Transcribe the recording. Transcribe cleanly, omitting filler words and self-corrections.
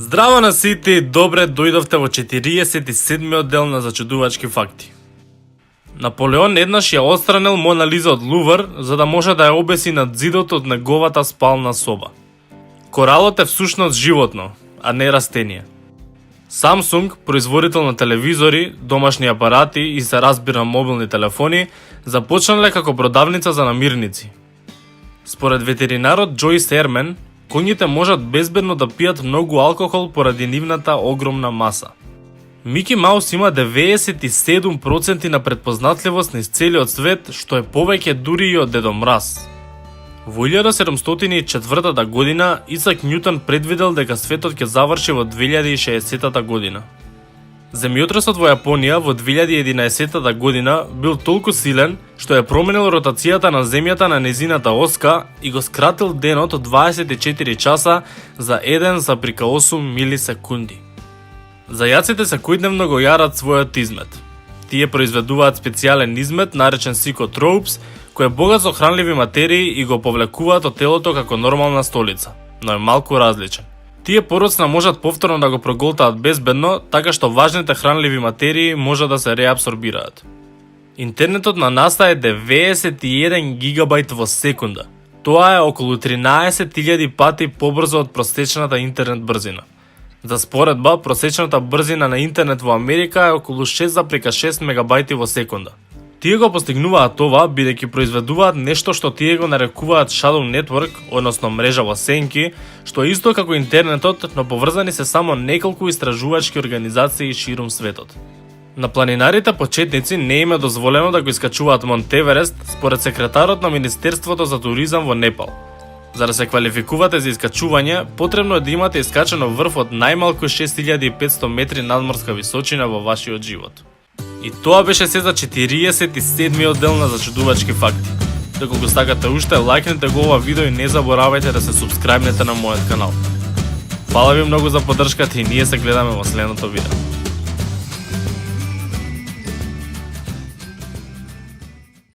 Здраво на сите и добре дојдовте во 47-миот дел на Зачудувачки факти. Наполеон еднаш ја отстранил Мона Лиза од Лувр за да може да ја обеси над зидот од неговата спална соба. Коралот е всушност животно, а не растение. Samsung, производител на телевизори, домашни апарати и се разбира мобилни телефони, започнале како продавница за намирници. Според ветеринарот Джойс Ермен, коњите можат безбедно да пијат многу алкохол поради нивната огромна маса. Мики Маус има 97% на предпознатливост низ целиот свет, што е повеќе дури и од Дедо Мраз. Во 1704 година Исак Њутон предвидел дека светот ќе заврши во 2060 година. Земјотресот во Јапонија во 2011 година бил толку силен што е променил ротацијата на земјата на незината оска и го скратил денот од 24 часа за 1,8 милисекунди. Зајаците секојдневно го јарат својот измет. Тие произведуваат специјален измет наречен сикотроупс, кој е богат со хранливи материи и го повлекуваат од телото како нормална столица, но е малку различен. Тие пороцна можат повторно да го проголтаат безбедно, така што важните хранливи материи може да се реабсорбираат. Интернетот на НАСА е 91 гигабајт во секунда. Тоа е околу 13.000 пати побрзо од просечната интернет брзина. За споредба, просечната брзина на интернет во Америка е околу 6,6 мегабајти во секунда. Тие го постигнуваат ова бидејќи произведуваат нешто што тие го нарекуваат Shadow Network, односно мрежа во сенки, што е исто како интернетот, но поврзани се само неколку истражувачки организации ширум светот. На планинарите почетници не им е дозволено да го искачуваат Монт Еверест, според секретарот на Министерството за туризам во Непал. За да се квалификувате за искачување, потребно е да имате искачено врв од најмалку 6500 метри надморска височина во вашиот живот. И тоа беше се за 47-миот дел на Зачудувачки факти. Доколку сакате уште, лајкнете го ова видео и не заборавајте да се субскрајбнете на мојот канал. Фала ви многу за поддршката и ние се гледаме во следното видео.